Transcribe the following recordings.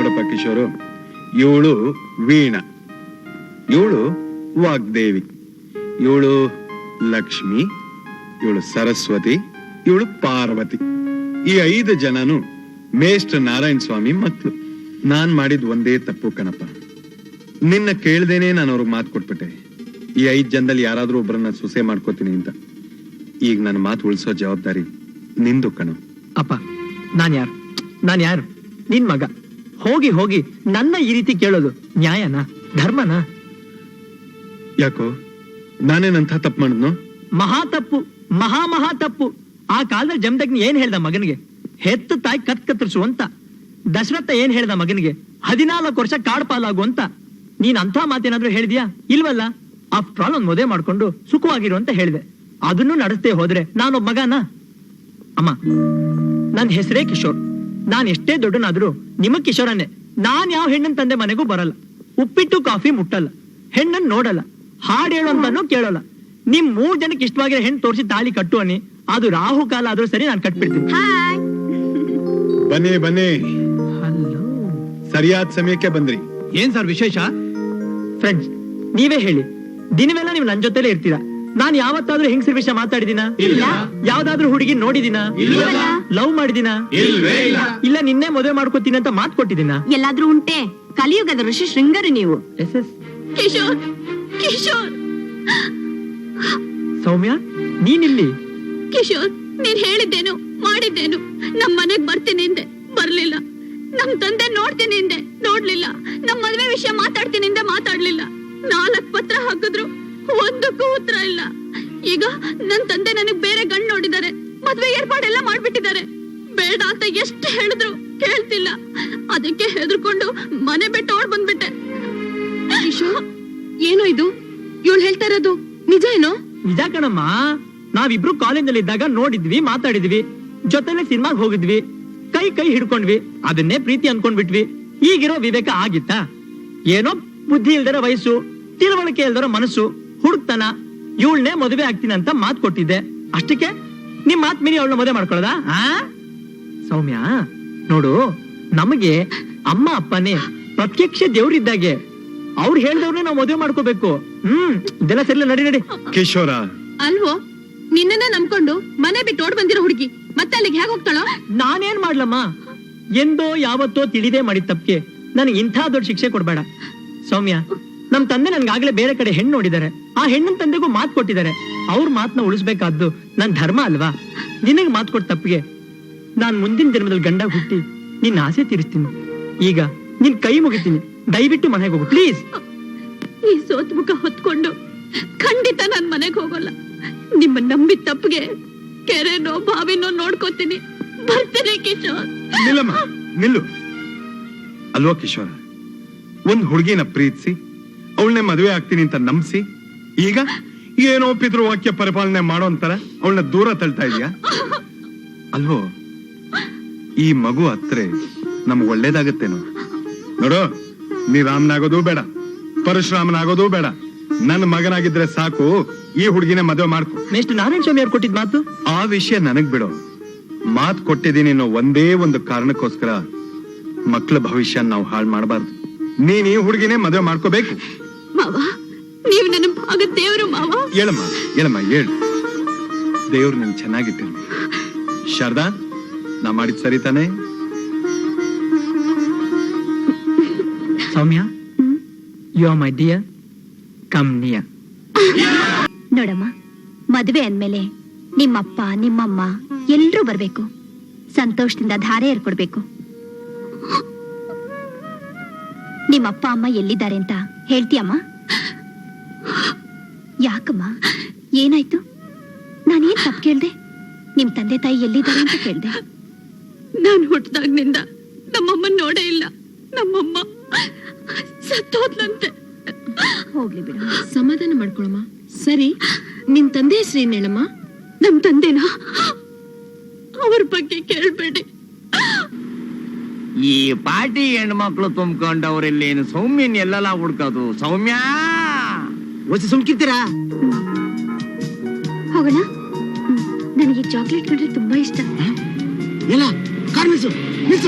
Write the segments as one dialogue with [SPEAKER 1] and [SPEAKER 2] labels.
[SPEAKER 1] ನೋಡಪ್ಪ ಕಿಶೋರು, ಇವಳು ವೀಣಾ, ಇವಳು ವಾಗ್ದೇವಿ, ಇವಳು ಲಕ್ಷ್ಮಿ, ಇವಳು ಸರಸ್ವತಿ, ಇವಳು ಪಾರ್ವತಿ. ಈ 5 ಜನನು ಮೇಷ್ಟ್ರ ನಾರಾಯಣ ಸ್ವಾಮಿ ಮಕ್ಕಳು. ನಾನ್ ಮಾಡಿದ್ ಒಂದೇ ತಪ್ಪು ಕಣಪ್ಪ. ನಿನ್ನ ಕೇಳ್ದೇನೆ ನಾನು ಅವ್ರಿಗೆ ಮಾತು ಕೊಟ್ಬಿಟ್ಟೆ, ಈ 5 ಜನದಲ್ಲಿ ಯಾರಾದ್ರೂ ಒಬ್ಬರನ್ನ ಸೊಸೆ ಮಾಡ್ಕೋತೀನಿ ಅಂತ. ಈಗ ನನ್ನ ಮಾತು ಉಳಿಸೋ ಜವಾಬ್ದಾರಿ ನಿಂದು ಕಣೋ.
[SPEAKER 2] ಅಪ್ಪ, ನಾನ್ ಯಾರು? ನಿನ್ ಮಗ ಹೋಗಿ ಹೋಗಿ ನನ್ನ ಈ ರೀತಿ ಕೇಳೋದು ನ್ಯಾಯನಾ, ಧರ್ಮನಾ?
[SPEAKER 1] ಯಾಕೋ ನಾನೇನಂತ ತಪ್ಪು ಮಾಡಿದ್ನೋ?
[SPEAKER 2] ಮಹಾ ತಪ್ಪು, ಮಹಾ ತಪ್ಪು. ಆ ಕಾಲದಲ್ಲಿ ಜಮದಗ್ನಿ ಏನ್ ಹೇಳ್ದ ಮಗನಿಗೆ? ಹೆತ್ತು ತಾಯಿ ಕತ್ತರಿಸು ಅಂತ. ದಶರಥ ಏನ್ ಹೇಳ್ದ ಮಗನಿಗೆ? 14 ವರ್ಷ ಕಾಡು ಪಾಲಾಗು ಅಂತ. ನೀನ್ ಅಂತ ಮಾತೇನಾದ್ರೂ ಹೇಳಿದ್ಯಾ? ಇಲ್ವಲ್ಲ. ಆಫ್ಟರ್ ಆಲ್ ಒಂದ್ ಮದುವೆ ಮಾಡ್ಕೊಂಡು ಸುಖವಾಗಿರು ಅಂತ ಹೇಳಿದೆ. ಅದನ್ನು ನಡೆಸದೆ ಹೋದ್ರೆ ನಾನೊಬ್ಬ ಮಗನಾ? ಅಮ್ಮ, ನನ್ ಹೆಸರೇ ಕಿಶೋರ್. ನಾನ್ ಎಷ್ಟೇ ದೊಡ್ಡನಾದ್ರೂ ನಿಮಗ್ ಕಿಶೋರನ್ನೇ. ನಾನ್ ಯಾವ ಹೆಣ್ಣನ್ ತಂದೆ ಮನೆಗೂ ಬರಲ್ಲ, ಉಪ್ಪಿಟ್ಟು ಕಾಫಿ ಮುಟ್ಟಲ್ಲ, ಹೆಣ್ಣನ್ ನೋಡಲ್ಲ, ಹಾಡು ಹೇಳು ಅಂತಾನು ಕೇಳಲ್ಲ. ನಿಮ್ 3 ಜನಕ್ಕೆ ಇಷ್ಟವಾಗಿರೋ ಹೆಣ್ಣು ತೋರಿಸಿ ತಾಳಿ ಕಟ್ಟು ಅನ್ನಿ. ಅದು ರಾಹು ಕಾಲ ಆದ್ರೂ ಸರಿ, ನಾನು ಕಟ್ಬಿಡ್ತೀನಿ.
[SPEAKER 1] ಬನ್ನಿ, ಸರಿಯಾದ ಸಮಯಕ್ಕೆ ಬಂದ್ರಿ.
[SPEAKER 3] ಏನ್ ಸರ್ ವಿಶೇಷ?
[SPEAKER 2] ಫ್ರೆಂಡ್ಸ್, ನೀವೇ ಹೇಳಿ, ದಿನವೆಲ್ಲ ನೀವು ನನ್ ಜೊತೆಲೇ ಇರ್ತೀರಾ. ನಾನ್ ಯಾವತ್ತಾದ್ರೂ ಹೆಂಗಸರ ವಿಷಯ ಮಾತಾಡಿದಿನ? ಯಾವ್ದಾದ್ರೂ ಹುಡುಗಿ ನೋಡಿದಿನ? ಲವ್ ಮಾಡಿದಿನ? ಇಲ್ಲ ನಿನ್ನೆ ಮದುವೆ ಮಾಡ್ಕೋತೀನಿ ಅಂತ ಮಾತು ಕೊಟ್ಟಿದ್ದೀನ?
[SPEAKER 4] ಎಲ್ಲಾದ್ರೂ ಉಂಟೆ? ಕಲಿಯುಗದ ಋಷಿ ಶೃಂಗಾರ ನೀವು.
[SPEAKER 5] ಕಿಶೋರ್, ಕಿಶೋರ್.
[SPEAKER 2] ಸೌಮ್ಯ, ನೀನಿಲ್ಲಿ?
[SPEAKER 5] ಕಿಶೋರ್, ನೀನ್ ಹೇಳಿದ್ದೇನು ಮಾಡಿದ್ದೇನು? ನಮ್ ಮನೆಗ್ ಬರ್ತೀನಿ ಹಿಂದೆ ಬರ್ಲಿಲ್ಲ. ನಮ್ ತಂದೆ ನೋಡ್ತೀನಿ ಹಿಂದೆ ನೋಡ್ಲಿಲ್ಲ. ನಮ್ ಮದ್ವೆ ವಿಷಯ ಮಾತಾಡ್ತೀನಿ ಹಿಂದೆ ಮಾತಾಡ್ಲಿಲ್ಲ. 4 ಪತ್ರ ಹಾಕಿದ್ರು, ಒಂದಕ್ಕೂ ಉತ್ತರ ಇಲ್ಲ. ಈಗ ನನ್ ತಂದೆ ನನಗ್ ಬೇರೆ ಗಂಡು ನೋಡಿದ್ದಾರೆ, ಮದ್ವೆ ಏರ್ಪಾಡೆಲ್ಲ ಮಾಡ್ಬಿಟ್ಟಿದ್ದಾರೆ. ಬೇಡ ಅಂತ ಎಷ್ಟು ಹೇಳಿದ್ರು ಕೇಳ್ತಿಲ್ಲ. ಅದಕ್ಕೆ ಹೆದರ್ಕೊಂಡು ಮನೆ ಬಿಟ್ಟು ಓಡ್ ಬಂದ್ಬಿಟ್ಟೆ.
[SPEAKER 4] ಕಿಶೋರ್, ಏನೋ ಇದು? ಇವಳು ಹೇಳ್ತಾ ಇರೋದು ನಿಜ ಏನೋ?
[SPEAKER 2] ನಿಜ ಕಣಮ್ಮ. ನಾವಿಬ್ರು ಕಾಲೇಜಲ್ಲಿ ಇದ್ದಾಗ ನೋಡಿದ್ವಿ, ಮಾತಾಡಿದ್ವಿ, ಜೊತೆಲೆ ಸಿನಿಮಾಗ್ ಹೋಗಿದ್ವಿ, ಕೈ ಹಿಡ್ಕೊಂಡ್ವಿ. ಅದನ್ನೇ ಪ್ರೀತಿ ಅನ್ಕೊಂಡ್ಬಿಟ್ವಿ. ಈಗಿರೋ ವಿವೇಕ ಆಗಿತ್ತಾ? ಏನೋ ಬುದ್ಧಿ ಇಲ್ದರ ವಯಸ್ಸು, ತಿಳುವಳಿಕೆ ಇಲ್ದರ ಮನಸ್ಸು, ಹುಡುಕ್ತನ. ಇವಳನ್ನೇ ಮದುವೆ ಆಗ್ತೀನಿ ಅಂತ ಮಾತು ಕೊಟ್ಟಿದ್ದೆ. ಅಷ್ಟಕ್ಕೆ ನಿಮ್ ಮಾತ್ ಮೀರಿ ಅವಳನ್ನ ಮದುವೆ ಮಾಡ್ಕೊಳ್ಳೋದಾ? ಸೌಮ್ಯ ನೋಡು, ನಮಗೆ ಅಮ್ಮ ಅಪ್ಪನೇ ಪ್ರತ್ಯಕ್ಷ ದೇವ್ರಿದ್ದಾಗೆ. ಅವ್ರು ಹೇಳ್ದವ್ರನ್ನೇ ನಾವು ಮದುವೆ ಮಾಡ್ಕೋಬೇಕು. ಇದೆಲ್ಲ ಸರಿಲ್ಲ. ನಡಿ.
[SPEAKER 1] ಕಿಶೋರ
[SPEAKER 4] ಅಲ್ವೋ, ನಿನ್ನನ್ನ ನಂಬ್ಕೊಂಡು ಮನೆ ಬಿಟ್ಟು ಓಡ್ ಬಂದಿರೋ ಹುಡುಗಿ ಮತ್ತೆ ಅಲ್ಲಿಗೆ ಹೇಗೆ ಹೋಗ್ತಾಳೋ?
[SPEAKER 2] ನಾನೇನ್ ಮಾಡ್ಲಮ್ಮ? ಎಂದೋ ಯಾವತ್ತೋ ತಿಳಿದೇ ಮಾಡಿದ ತಪ್ಪಿಗೆ ನನಗೆ ಇಂಥ ದೊಡ್ಡ ಶಿಕ್ಷೆ ಕೊಡ್ಬೇಡ ಸೌಮ್ಯ. ನಮ್ ತಂದೆ ನನ್ಗಾಗ್ಲೇ ಬೇರೆ ಕಡೆ ಹೆಣ್ಣು ನೋಡಿದ್ದಾರೆ. ಆ ಹೆಣ್ಣಿನ ತಂದೆಗೂ ಮಾತು ಕೊಟ್ಟಿದ್ದಾರೆ. ಅವ್ರ ಮಾತನ್ನ ಉಳಿಸ್ಬೇಕಾದ್ದು ನನ್ ಧರ್ಮ ಅಲ್ವಾ? ನಿನಗೆ ಮಾತು ಕೊಟ್ಟ ತಪ್ಪಿಗೆ ನಾನ್ ಮುಂದಿನ ಜನ್ಮದಲ್ಲಿ ಗಂಡ ಹುಟ್ಟಿ ನಿನ್ನ ಆಸೆ ತೀರಿಸ್ತೀನಿ. ಈಗ ನಿನ್ ಕೈ ಮುಗಿತೀನಿ, ದಯವಿಟ್ಟು ಮನೆಗೆ ಹೋಗು ಪ್ಲೀಸ್.
[SPEAKER 5] ಈ ಸೋತ್ ಮುಖ ಹೊತ್ಕೊಂಡು ಖಂಡಿತ ನಾನ್ ಮನೆಗ್ ಹೋಗಲ್ಲ. ನಿಮ್ಮ ನಂಬಿದ ತಪ್ಪಿಗೆ ಕೆರೆನೋ ಬಾವಿನೋ ನೋಡ್ಕೋತೀನಿ. ಬರ್ತೀನಿ ಕಿಶೋರ್.
[SPEAKER 1] ನಿಲ್ಲು. ಅಲ್ವಾ ಕಿಶೋರ, ಒಂದ್ ಹುಡುಗಿನ ಪ್ರೀತಿಸಿ ಅವಳನ್ನೇ ಮದುವೆ ಆಗ್ತೀನಿ ಅಂತ ನಂಬಿಸಿ, ಈಗ ಏನೋ ಪಿತೃವಾಕ್ಯ ಪರಿಪಾಲನೆ ಮಾಡೋ ಅಂತಾರ ಅವಳನ್ನ ದೂರ ತಳ್ತಾ ಇದೀಯಾ ಅಲ್ವೋ? ಈ ಮಗು ಹತ್ರೆ ನಮ್ಗೆ ಒಳ್ಳೇದಾಗತ್ತೇನೋ? ನೋಡು, ನೀ ರಾಮನಾಗೋದು ಬೇಡ, ಪರಶುರಾಮನಾಗೋದು ಬೇಡ. ನನ್ನ ಮಗನಾಗಿದ್ರೆ ಸಾಕು. ಈ ಹುಡುಗಿನ ಮದುವೆ ಮಾಡ್ಕೊ.
[SPEAKER 2] ಮೇಷ್ಟ್ರ ನಾರಾಯಣ ಸ್ವಾಮಿ ಅವ್ರು ಕೊಟ್ಟಿದ್ ಮಾತು?
[SPEAKER 1] ಆ ವಿಷಯ ನನಗ್ ಬಿಡೋ. ಮಾತು ಕೊಟ್ಟಿದ್ದೀನಿ ಅನ್ನೋ ಒಂದೇ ಒಂದು ಕಾರಣಕ್ಕೋಸ್ಕರ ಮಕ್ಕಳ ಭವಿಷ್ಯ ನಾವು ಹಾಳು ಮಾಡಬಾರ್ದು. ನೀನ್ ಈ ಹುಡುಗಿನೇ ಮದುವೆ ಮಾಡ್ಕೋಬೇಕು.
[SPEAKER 5] ಮಾವ, ನೀವು ನನ್ನ ಭಾಗ ದೇವ್ರು ಮಾವ.
[SPEAKER 1] ಹೇಳಮ್ಮ ಹೇಳು. ದೇವ್ರು ನನ್ ಚೆನ್ನಾಗಿಟ್ಟಿರ್ಲಿ. ಶಾರದಾ, ನಾ ಮಾಡಿದ್ ಸರಿ ತಾನೆ?
[SPEAKER 2] Soumya, you are my dear, come near.
[SPEAKER 4] ನೋಡಮ್ಮ, ಮದುವೆ ಅಂದ್ಮೇಲೆ ನಿಮ್ಮಪ್ಪ ನಿಮ್ಮಮ್ಮ ಎಲ್ರೂ ಬರ್ಬೇಕು. ಸಂತೋಷದಿಂದ ಧಾರೆ ಏರ್ಕೊಡ್ಬೇಕು. ನಿಮ್ಮಪ್ಪ ಅಮ್ಮ ಎಲ್ಲಿದ್ದಾರೆ ಅಂತ ಹೇಳ್ತೀಯಮ್ಮ? ಯಾಕಮ್ಮ, ಏನಾಯ್ತು? ನಾನೇನ್ ತಪ್ಪು ಕೇಳ್ದೆ? ನಿಮ್ ತಂದೆ ತಾಯಿ ಎಲ್ಲಿದ್ದಾರೆ ಅಂತ ಕೇಳ್ದೆ.
[SPEAKER 5] ನಾನು ಹುಟ್ಟಿದಾಗ್ನಿಂದ ನಮ್ಮಮ್ಮನ್ ನೋಡೇ ಇಲ್ಲ. ನಮ್ಮಮ್ಮ ಸತ್ತೋದ್ಲಂತೆ.
[SPEAKER 4] ಹೋಗ್ಲಿ ಬಿಡ,
[SPEAKER 6] ಸಮಾಧಾನ ಮಾಡ್ಕೊಳಮ್ಮ. ಸರಿ, ನಿಮ್ ತಂದೆ ಹೆಸರು ಏನ್ ಹೇಳಮ್ಮ?
[SPEAKER 5] ನಮ್ ತಂದೆನ ಅವ್ರ ಬಗ್ಗೆ ಕೇಳ್ಬೇಡಿ.
[SPEAKER 3] ಈ ಪಾರ್ಟಿ ಹೆಣ್ಮಕ್ಳು ತುಂಬ್ಕೊಂಡವ್ರೆಲ್ಲೇನು ಸೌಮ್ಯನ್ ಎಲ್ಲೆಲ್ಲ ಹುಡ್ಕೋದು? ಸೌಮ್ಯ,
[SPEAKER 2] ಒಸಿ ಸುಮ್ಕಿರ್ತೀರಾ?
[SPEAKER 4] ಹೋಗೋಣ. ನನಗೆ ಚಾಕ್ಲೇಟ್ ಕಂಡ್ರೆ ತುಂಬಾ ಇಷ್ಟ.
[SPEAKER 2] ಎಲ್ಲ ಕಾರ್ ನಿಲ್ಸು.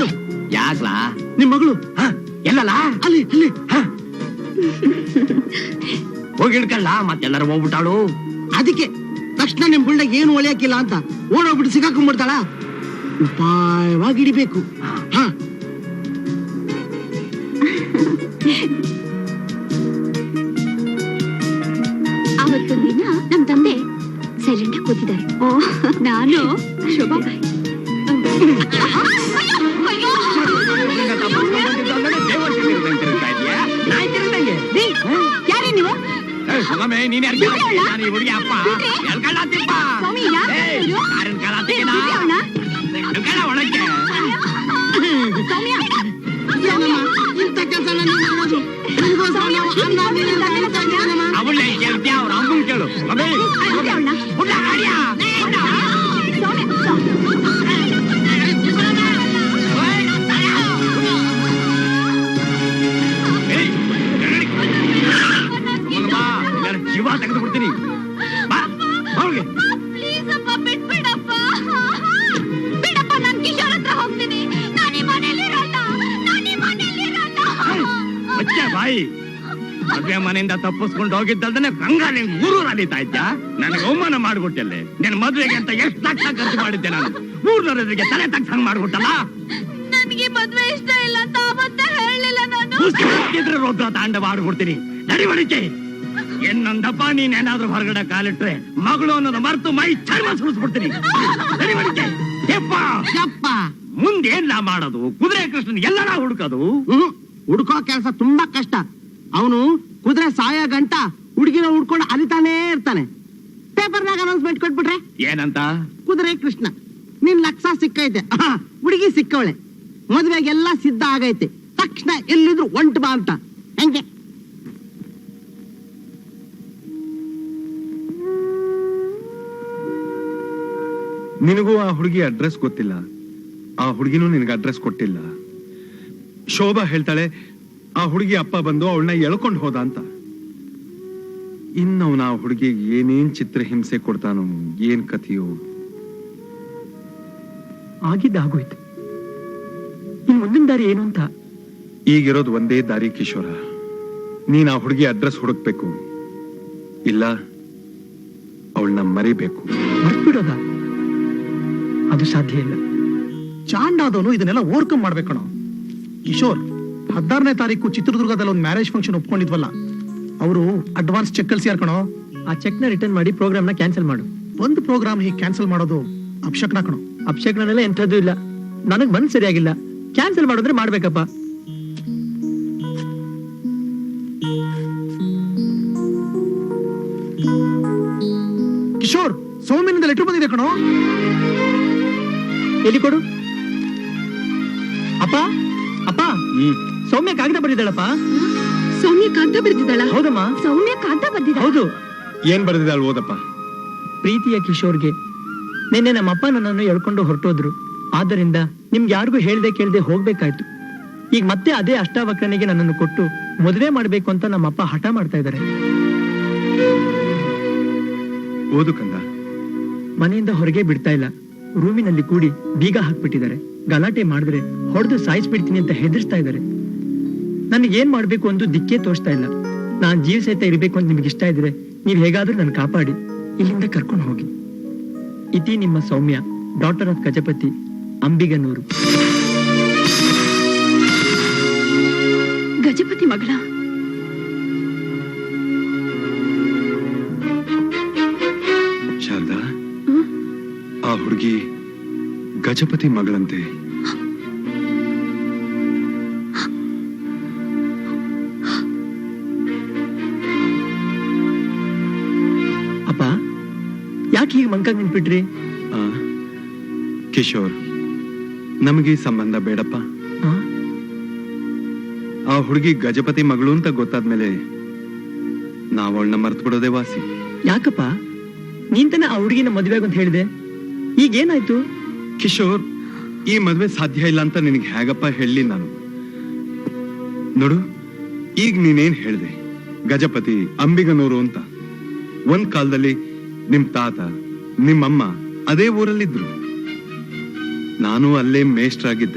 [SPEAKER 3] ಯಾಕ್ಲಾ?
[SPEAKER 2] ನಿಮ್ ಮಗಳು
[SPEAKER 3] ಎಲ್ಲಲ್ಲ
[SPEAKER 7] ಅಲ್ಲಿ ಅಲ್ಲಿ
[SPEAKER 3] ಹೋಗಿ ಹಿಡ್ಕಲ್ಲ ಮತ್ತೆಲ್ಲರೂ ಹೋಗ್ಬಿಟ್ಟಾಳು.
[SPEAKER 7] ಅದಕ್ಕೆ ತಕ್ಷಣ ನಿಮ್ ಬುಳ್ಳ ಏನು ಒಳ್ಳೆಯಾಕಿಲ್ಲ ಅಂತ ಓಡೋಗ್ಬಿಟ್ಟು ಸಿಕ್ಕಾಕೊಂಡ್ಬಿಡ್ತಾಳ. ಉಪಾಯವಾಗಿ ಹಿಡಿಬೇಕು. ಹಾ
[SPEAKER 4] ಅವತ್ತೊಂದ್ ದಿನ ನಮ್ ತಂದೆ ಸೈಲೆಂಟ್ ಕೂತಿದ್ದಾರೆ. ಓ ನಾನು ಶೋಭಾ ಯಾರೇ ನೀವು?
[SPEAKER 3] ನೀನ್ ನಾನು ಈ ಹುಡುಗಿ ಅಪ್ಪ ಎಲ್ಕಳ್ಳ ತಿಪ್ಪ ಒಳಕ್ಕೆ
[SPEAKER 7] ಇಂಥ ಕೆಲಸ ಮಾಡೋದು
[SPEAKER 3] ಅವಳ ಕೇಳ್ತೀಯ ಅವ್ರ ಅಮ್ಮನ್ ಕೇಳು. ಜೀವ ತೆಗೆದು ಬಿಡ್ತೀನಿ.
[SPEAKER 5] ಪ್ಲೀಸ್ ಅಪ್ಪ ಬಿಟ್ಬಿಡಪ್ಪ. ಬಿಡಪ್ಪ, ನಾನ್ ಕಿಶೋರ್ ಹತ್ರ ಹೋಗ್ತೀನಿ. ನಾನೀ ಮನೇಲಿರಲ್ಲ.
[SPEAKER 3] ಬಾಯಿ ಮದ್ವೆ ಮನೆಯಿಂದ ತಪ್ಪಿಸ್ಕೊಂಡು ಹೋಗಿದ್ದಲ್ದನೆ ಗಂಗಾಲಿ ಊರು ಅಲಿತಾ ಇದ್ದ. ನನಗೆ ಅವಮಾನ ಮಾಡ್ಬಿಟ್ಟಲ್ಲಿ. ನಿನ್ ಮದ್ವೆಗೆ ಅಂತ ಎಷ್ಟು ಲಕ್ಷ ಖರ್ಚು ಮಾಡಿದ್ದೆ ನಾನು. ಊರ್ನವರಿಗೆ ತಲೆ ತಗ್ಸಂಗ್ ಮಾಡ್ಬಿಟ್ಟಲ್ಲ.
[SPEAKER 5] ನನಗೆ ಮದ್ವೆ ಇಷ್ಟ ಇಲ್ಲ ಅಂತ ಅವತ್ತೇ ಹೇಳಲಿಲ್ಲ ನಾನು.
[SPEAKER 3] ರೋದ್ರ ತಾಂಡವ ಆಡ್ಬಿಡ್ತೀನಿ. ನಡಿವಳಿಕೆ ಏನೊಂದಪ್ಪ, ನೀನೇನಾದ್ರೂ ಹೊರಗಡೆ ಕಾಲಿಟ್ರೆ ಮಗಳು ಅನ್ನೋದು ಮರ್ತು ಮೈ ಚರ್ಮ ಸುಳಿಸ್ಬಿಡ್ತೀನಿ. ನಡಿವಳಿಕೆ ಮುಂದೇನ್ಲ ಮಾಡೋದು? ಕುದುರೆ ಕೃಷ್ಣನ್ ಎಲ್ಲಾರ ಹುಡುಕೋದು.
[SPEAKER 7] ಹುಡ್ಕೋ ಕೆಲಸ ತುಂಬಾ ಕಷ್ಟ. ಅವನು ಕುದುರೆ ಸಾಯ ಗಂಟ ಹುಡುಗಿನ ಹುಡ್ಕೊಂಡು ಅಲಿತಾನೇ ಇರ್ತಾನೆ. ಪೇಪರ್ನಾಗ ಅನೌನ್ಸ್ಮೆಂಟ್ ಕೊಟ್ಬಿಟ್ರೆ
[SPEAKER 3] ಏನಂತ?
[SPEAKER 7] ಕುದುರೆ ಕೃಷ್ಣ ನಿನ್ ಲಕ್ಷ ಸಿಕ್ಕೈತೆ, ಹುಡುಗಿ ಸಿಕ್ಕವಳೆ, ಮದುವೆಗೆಲ್ಲ ಸಿದ್ಧ ಆಗೈತೆ, ತಕ್ಷಣ ಎಲ್ಲಿದ್ರು ಒಂಟು ಬಾ ಅಂತ. ಹೆಂಗೆ?
[SPEAKER 1] ನಿನಗೂ ಆ ಹುಡುಗಿ ಅಡ್ರೆಸ್ ಗೊತ್ತಿಲ್ಲ, ಆ ಹುಡುಗಿನೂ ನಿನಗೆ ಅಡ್ರೆಸ್ ಕೊಟ್ಟಿಲ್ಲ. ಶೋಭಾ ಹೇಳ್ತಾಳೆ ಆ ಹುಡುಗಿ ಅಪ್ಪ ಬಂದು ಅವಳನ್ನ ಎಳ್ಕೊಂಡು ಹೋದ ಅಂತ. ಇನ್ನವನ ಆ ಹುಡುಗಿಗೆ ಏನೇನ್ ಚಿತ್ರ ಹಿಂಸೆ ಕೊಡ್ತಾನೋ, ಏನ್ ಕಥೆಯೋ.
[SPEAKER 2] ಆಗಿದ್ದಾಗೋಯ್ತು. ಇನ್ ಮುಂದಿನ ದಾರಿ ಏನು ಅಂತ?
[SPEAKER 1] ಈಗಿರೋದು ಒಂದೇ ದಾರಿ ಕಿಶೋರ. ನೀನ್ ಆ ಹುಡುಗಿ ಅಡ್ರೆಸ್ ಹುಡುಕ್ಬೇಕು, ಇಲ್ಲ ಅವಳನ್ನ ಮರಿಬೇಕು.
[SPEAKER 2] ಮರ್ತ್ಬಿಡೋದ? ಅದು ಸಾಧ್ಯ ಇಲ್ಲ.
[SPEAKER 8] ಚಾಂಡಾದವನು ಇದನ್ನೆಲ್ಲ ಓವರ್ಕಮ್ ಮಾಡ್ಬೇಕಣ. ಕಿಶೋರ್ 16ನೇ ತಾರೀಕು ಚಿತ್ರದುರ್ಗದಲ್ಲಿ ಒಂದು ಮ್ಯಾರೇಜ್ ಫಂಕ್ಷನ್ ಒಪ್ಕೊಂಡಿದ್ವಲ್ಲ, ಅವರು ಅಡ್ವಾನ್ಸ್ ಚೆಕ್ ಕಳ್ಸಿ ಕಣೋ.
[SPEAKER 2] ಆ ಚೆಕ್ ನ ರಿಟರ್ನ್ ಮಾಡಿ ಪ್ರೋಗ್ರಾಮ್ ನ ಕ್ಯಾನ್ಸಲ್ ಮಾಡು.
[SPEAKER 8] ಒಂದು ಪ್ರೋಗ್ರಾಮ್ ಹೀಗೆ ಕ್ಯಾನ್ಸಲ್ ಮಾಡೋದು ಅಪಶಕ್ನ ಕಣೋ.
[SPEAKER 2] ಅಪಶಕ್ನೆಲ್ಲ ಎಂಥದ್ದು ಇಲ್ಲ. ನನಗ್ ಬಂದ್ ಸರಿಯಾಗಿಲ್ಲ, ಕ್ಯಾನ್ಸಲ್ ಮಾಡಿದ್ರೆ ಮಾಡ್ಬೇಕಪ್ಪ.
[SPEAKER 8] ಕಿಶೋರ್, ಸೌಮ್ಯನಿಂದ ಲೆಟರ್ ಬಂದಿದೆ ಕಣೋ.
[SPEAKER 2] ಎಲ್ಲಿ ಕೊಡು. ಅಪ್ಪ ಅಪ್ಪ, ಸೌಮ್ಯ ಕಾಗದ ಬರೆದಿದ್ದಾಳಪ್ಪ.
[SPEAKER 6] ಸೌಮ್ಯ ಕಾಗ್ದ ಬರೆದಿದ್ದಾಳ?
[SPEAKER 2] ಹೌದಮ್ಮ,
[SPEAKER 4] ಸೌಮ್ಯ ಕಾಗ್ದ ಬರ್ದಿದ್ದಾಳೆ.
[SPEAKER 2] ಹೌದು.
[SPEAKER 1] ಏನ್ ಬರೆದಿದ್ದಾಳ ಓದಪ್ಪ.
[SPEAKER 2] ಪ್ರೀತಿಯ ಕಿಶೋರ್ಗೆ, ನಿನ್ನೆ ನಮ್ಮಪ್ಪ ನನ್ನನ್ನು ಎಳ್ಕೊಂಡು ಹೊರಟೋದ್ರು. ಆದ್ದರಿಂದ ನಿಮ್ಗೆ ಯಾರಿಗೂ ಹೇಳ್ದೆ ಕೇಳ್ದೆ ಹೋಗ್ಬೇಕಾಯ್ತು. ಈಗ ಮತ್ತೆ ಅದೇ ಅಷ್ಟಾವಕ್ರನಿಗೆ ನನ್ನನ್ನು ಕೊಟ್ಟು ಮದುವೆ ಮಾಡ್ಬೇಕು ಅಂತ ನಮ್ಮಪ್ಪ ಹಠ ಮಾಡ್ತಾ ಇದ್ದಾರೆ.
[SPEAKER 1] ಓದು ಕಂದ.
[SPEAKER 2] ಮನೆಯಿಂದ ಹೊರಗೆ ಬಿಡ್ತಾ ಇಲ್ಲ. ರೂಮಿನಲ್ಲಿ ಕೂಡಿ ಬೀಗ ಹಾಕ್ಬಿಟ್ಟಿದ್ದಾರೆ. ಗಲಾಟೆ ಮಾಡಿದ್ರೆ ಹೊಡೆದು ಸಾಯಿಸ್ಬಿಡ್ತೀನಿ ಅಂತ ಹೆದರ್ಸ್ತಾ ಇದ್ದಾರೆ. ನನಗೇನ್ ಮಾಡ್ಬೇಕು ಅಂತ ದಿಕ್ಕೇ ತೋರಿಸ್ತಾ ಇಲ್ಲ. ನಾನ್ ಜೀವ ಸಹಿತ ಇರ್ಬೇಕು ಅಂತ ನಿಮ್ಗೆ ಇಷ್ಟ ಇದ್ರೆ ನೀವ್ ಹೇಗಾದ್ರೂ ನನ್ ಕಾಪಾಡಿ ಇಲ್ಲಿಂದ ಕರ್ಕೊಂಡು ಹೋಗಿ. ಇತಿ ನಿಮ್ಮ ಸೌಮ್ಯ, ಡಾಕ್ಟರ್ ಆಫ್ ಗಜಪತಿ, ಅಂಬಿಗನೂರು.
[SPEAKER 4] ಗಜಪತಿ ಮಗಳ?
[SPEAKER 1] ಶಾರದಾ, ಆ ಹುಡುಗಿ ಗಜಪತಿ ಮಗಳಂತೆ.
[SPEAKER 2] ಅಪ್ಪ, ಯಾಕೆ ಹೀಗೆ ಮಂಕಾಗ್ ನಿಂತ್ಬಿಟ್ರಿ?
[SPEAKER 1] ಕಿಶೋರ್, ನಮಗೆ ಈ ಸಂಬಂಧ ಬೇಡಪ್ಪ. ಆ ಹುಡುಗಿ ಗಜಪತಿ ಮಗಳು ಅಂತ ಗೊತ್ತಾದ್ಮೇಲೆ ನಾವ್ ಅವಳನ್ನ ಮರ್ತು ಬಿಡೋದೇ ವಾಸಿ.
[SPEAKER 2] ಯಾಕಪ್ಪ? ನೀನ್ ತಾನೆ ಆ ಹುಡುಗಿನ ಮದುವೆಗೆ ಅಂತ ಹೇಳಿದೆ. ಈಗೇನಾಯ್ತು?
[SPEAKER 1] ಕಿಶೋರ್, ಈ ಮದ್ವೆ ಸಾಧ್ಯ ಇಲ್ಲ ಅಂತ ನಿನಗೆ ಹೇಗಪ್ಪ ಹೇಳಲಿ ನಾನು? ನೋಡು, ಈಗ ನೀನೇನ್ ಹೇಳ್ದೆ, ಗಜಪತಿ, ಅಂಬಿಗನೂರು ಅಂತ. ಒಂದ್ ಕಾಲದಲ್ಲಿ ನಿಮ್ ತಾತ, ನಿಮ್ಮಮ್ಮ ಅದೇ ಊರಲ್ಲಿದ್ರು. ನಾನು ಅಲ್ಲೇ ಮೇಷ್ಟ್ರಾಗಿದ್ದೆ.